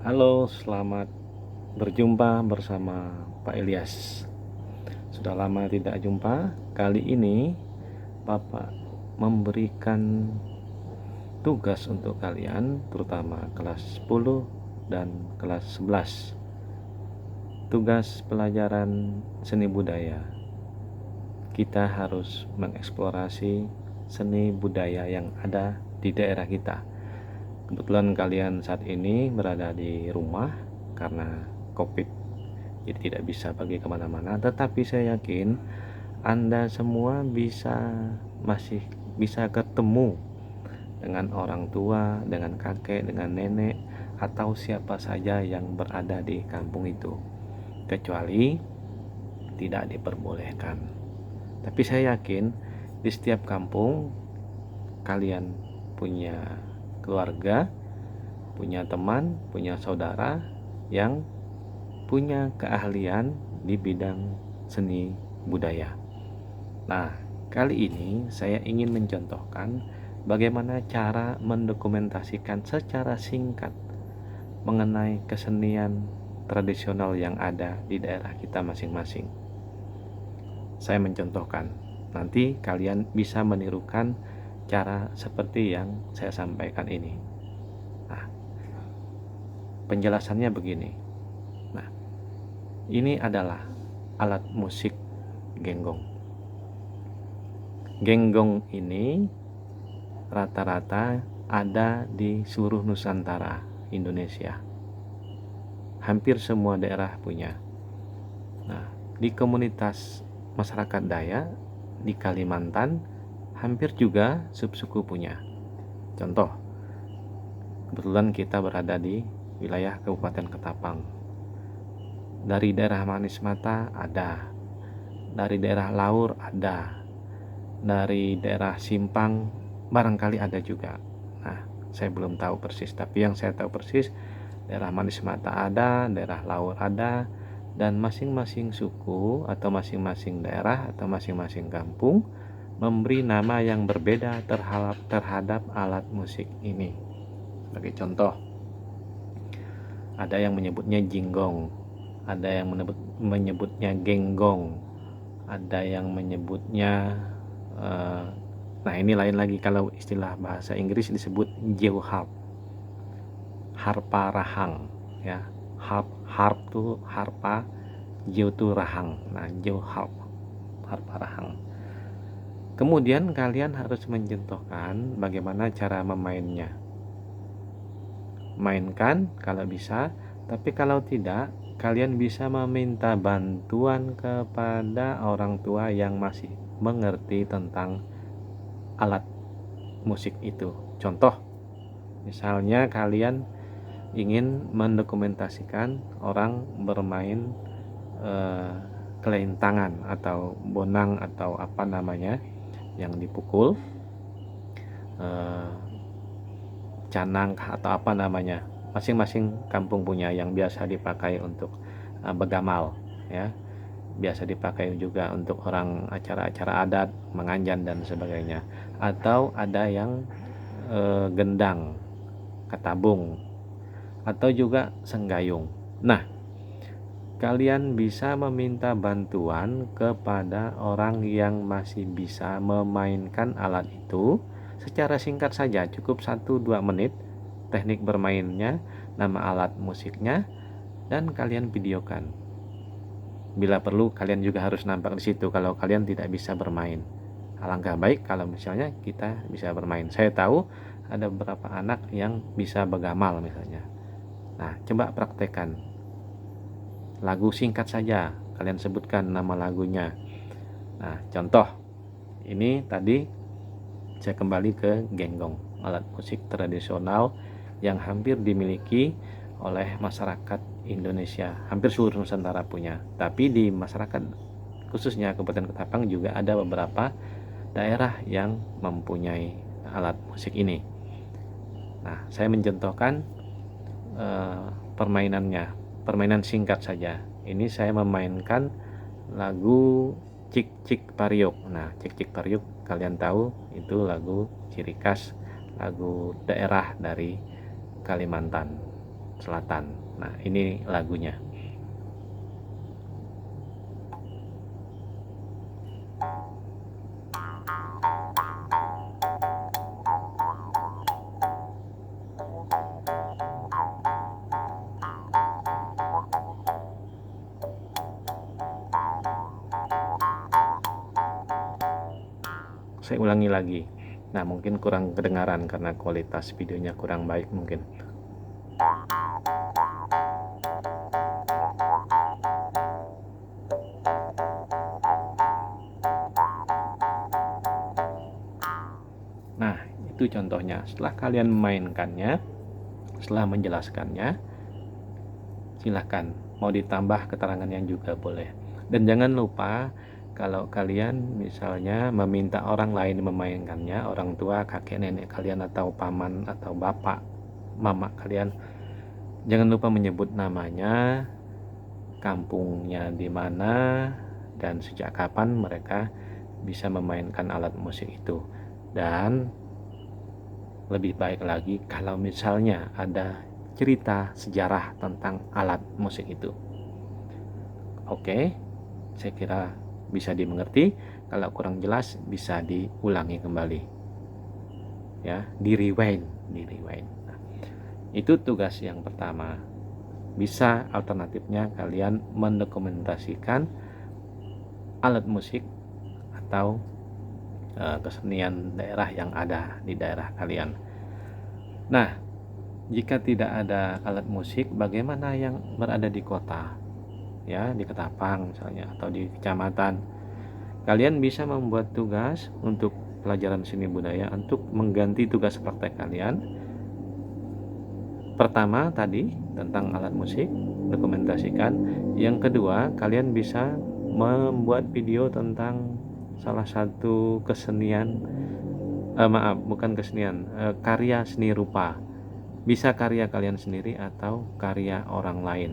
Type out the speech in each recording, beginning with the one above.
Halo, selamat berjumpa bersama Pak Ilyas. Sudah lama tidak jumpa. Kali ini Bapak memberikan tugas untuk kalian, terutama kelas 10 dan kelas 11. Tugas pelajaran seni budaya. Kita harus mengeksplorasi seni budaya yang ada di daerah kita. Kebetulan kalian saat ini berada di rumah karena COVID, jadi tidak bisa pergi kemana-mana. Tetapi saya yakin Anda semua masih bisa ketemu dengan orang tua, dengan kakek, dengan nenek, atau siapa saja yang berada di kampung itu, kecuali tidak diperbolehkan. Tapi saya yakin di setiap kampung kalian punya keluarga, punya teman, punya saudara yang punya keahlian di bidang seni budaya. Nah, kali ini saya ingin mencontohkan bagaimana cara mendokumentasikan secara singkat mengenai kesenian tradisional yang ada di daerah kita masing-masing. Saya mencontohkan, nanti kalian bisa menirukan cara seperti yang saya sampaikan ini. Nah, penjelasannya begini. Nah, ini adalah alat musik genggong. Genggong ini rata-rata ada di seluruh Nusantara Indonesia. Hampir semua daerah punya. Nah, di komunitas masyarakat Dayak di Kalimantan hampir juga subsuku punya. Contoh, kebetulan kita berada di wilayah Kabupaten Ketapang. Dari daerah Manis Mata ada, dari daerah Laur ada, dari daerah Simpang barangkali ada juga. Nah, saya belum tahu persis, tapi yang saya tahu persis daerah Manis Mata ada, daerah Laur ada, dan masing-masing suku atau masing-masing daerah atau masing-masing kampung memberi nama yang berbeda terhadap alat musik ini. Sebagai contoh, ada yang menyebutnya jinggong, ada yang menyebutnya genggong, ada yang menyebutnya nah ini lain lagi. Kalau istilah bahasa Inggris disebut geoharp, harpa rahang ya. Harp tuh harpa, geo tuh rahang. Nah, geoharp, harpa rahang. Kemudian kalian harus mencontohkan bagaimana cara memainnya. Mainkan kalau bisa, tapi kalau tidak, kalian bisa meminta bantuan kepada orang tua yang masih mengerti tentang alat musik itu. Contoh, misalnya kalian ingin mendokumentasikan orang bermain kelentangan atau bonang atau apa namanya yang dipukul, canang atau apa namanya, masing-masing kampung punya yang biasa dipakai untuk begamal ya, biasa dipakai juga untuk orang acara-acara adat, menganjan dan sebagainya. Atau ada yang gendang, ketabung, atau juga senggayung. Nah, kalian bisa meminta bantuan kepada orang yang masih bisa memainkan alat itu secara singkat saja, cukup 1-2 menit teknik bermainnya, nama alat musiknya, dan kalian videokan. Bila perlu kalian juga harus nampak di situ kalau kalian tidak bisa bermain. Alangkah baik kalau misalnya kita bisa bermain. Saya tahu ada beberapa anak yang bisa begamal misalnya. Nah, coba praktekkan. Lagu singkat saja, kalian sebutkan nama lagunya. Nah, contoh ini tadi saya kembali ke genggong, alat musik tradisional yang hampir dimiliki oleh masyarakat Indonesia, hampir seluruh Nusantara punya. Tapi di masyarakat khususnya Kabupaten Ketapang juga ada beberapa daerah yang mempunyai alat musik ini. Nah, saya mencontohkan permainan singkat saja. Ini saya memainkan lagu Cik Cik Pariuk. Nah, Cik Cik Pariuk kalian tahu itu lagu ciri khas, lagu daerah dari Kalimantan. Selatan. Nah, ini lagunya. Saya ulangi lagi. Nah, mungkin kurang kedengaran karena kualitas videonya kurang baik mungkin. Nah, itu contohnya. Setelah kalian memainkannya, setelah menjelaskannya, silahkan mau ditambah keterangan yang juga boleh. Dan jangan lupa kalau kalian misalnya meminta orang lain memainkannya, orang tua, kakek, nenek kalian, atau paman, atau bapak, mama kalian, jangan lupa menyebut namanya, kampungnya di mana, dan sejak kapan mereka bisa memainkan alat musik itu. Dan lebih baik lagi kalau misalnya ada cerita sejarah tentang alat musik itu. Oke, saya kira bisa dimengerti. Kalau kurang jelas bisa diulangi kembali, ya, di rewind. Nah, itu tugas yang pertama. Bisa alternatifnya kalian mendokumentasikan alat musik atau kesenian daerah yang ada di daerah kalian. Nah, jika tidak ada alat musik, bagaimana yang berada di kota, ya, di Ketapang misalnya, atau di kecamatan? Kalian bisa membuat tugas untuk pelajaran seni budaya untuk mengganti tugas praktek kalian. Pertama tadi tentang alat musik, dokumentasikan. Yang kedua, kalian bisa membuat video tentang salah satu kesenian, karya seni rupa. Bisa karya kalian sendiri atau karya orang lain.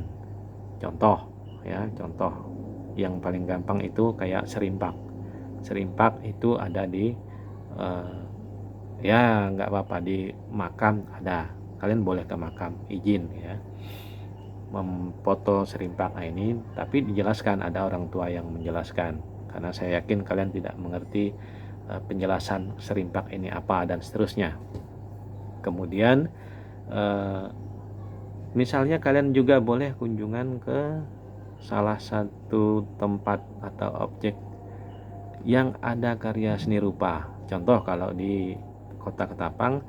Contoh yang paling gampang itu kayak serimpak. Serimpak itu ada di ya nggak apa-apa, di makam ada. Kalian boleh ke makam, izin ya, memfoto serimpak ini, tapi dijelaskan, ada orang tua yang menjelaskan, karena saya yakin kalian tidak mengerti penjelasan serimpak ini apa dan seterusnya. Kemudian misalnya kalian juga boleh kunjungan ke salah satu tempat atau objek yang ada karya seni rupa. Contoh kalau di Kota Ketapang,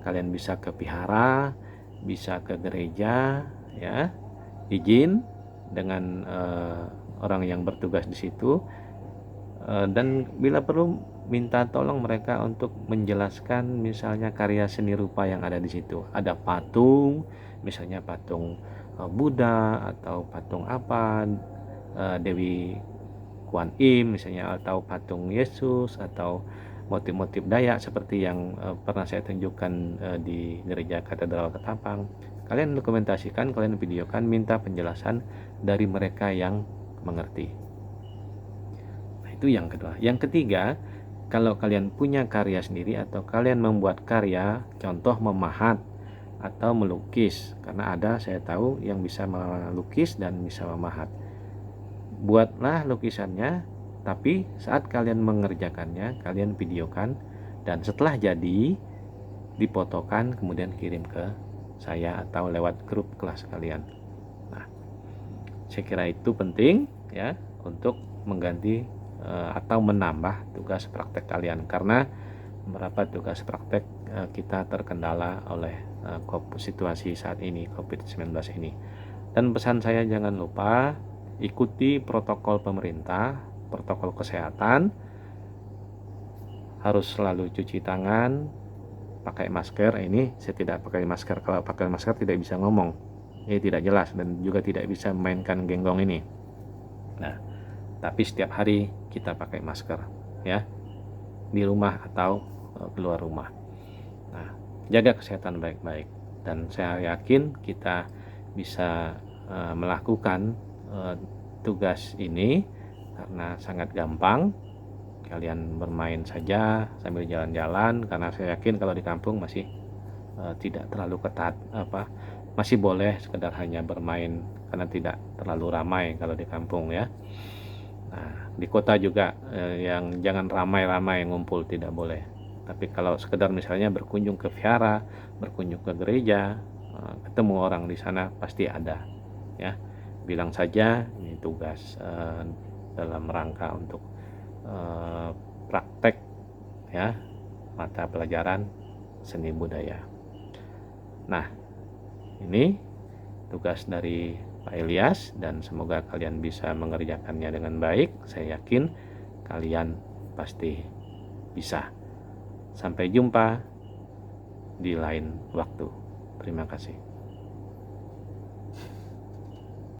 kalian bisa ke vihara, bisa ke gereja, ya, izin dengan orang yang bertugas di situ, dan bila perlu minta tolong mereka untuk menjelaskan misalnya karya seni rupa yang ada di situ. Ada patung, misalnya patung Buddha atau patung apa, Dewi Kuan Im misalnya, atau patung Yesus, atau motif-motif Dayak seperti yang pernah saya tunjukkan di gereja Katedral Ketapang. Kalian dokumentasikan, kalian videokan, minta penjelasan dari mereka yang mengerti. Nah, itu yang kedua. Yang ketiga, kalau kalian punya karya sendiri atau kalian membuat karya, contoh memahat atau melukis, karena ada, saya tahu, yang bisa melukis dan bisa memahat. Buatlah lukisannya, tapi saat kalian mengerjakannya, kalian videokan, dan setelah jadi, difotokan, kemudian kirim ke saya atau lewat grup kelas kalian. Nah, saya kira itu penting ya, untuk mengganti atau menambah tugas praktek kalian, karena beberapa tugas praktek kita terkendala oleh situasi saat ini, COVID-19 ini. Dan pesan saya, jangan lupa ikuti protokol pemerintah, protokol kesehatan, harus selalu cuci tangan, pakai masker. Ini saya tidak pakai masker, kalau pakai masker tidak bisa ngomong, ini tidak jelas, dan juga tidak bisa memainkan genggong ini. Nah, tapi setiap hari kita pakai masker ya, di rumah atau keluar rumah. Nah, jaga kesehatan baik-baik, dan saya yakin kita bisa melakukan tugas ini karena sangat gampang. Kalian bermain saja sambil jalan-jalan, karena saya yakin kalau di kampung masih tidak terlalu ketat masih boleh sekedar hanya bermain karena tidak terlalu ramai kalau di kampung ya. Nah, di kota juga yang jangan ramai-ramai ngumpul, tidak boleh. Tapi kalau sekedar misalnya berkunjung ke vihara, berkunjung ke gereja, ketemu orang di sana pasti ada ya. Bilang saja ini tugas dalam rangka untuk praktek ya mata pelajaran seni budaya. Nah, ini tugas dari Pak Ilyas dan semoga kalian bisa mengerjakannya dengan baik. Saya yakin kalian pasti bisa. Sampai jumpa di lain waktu. Terima kasih.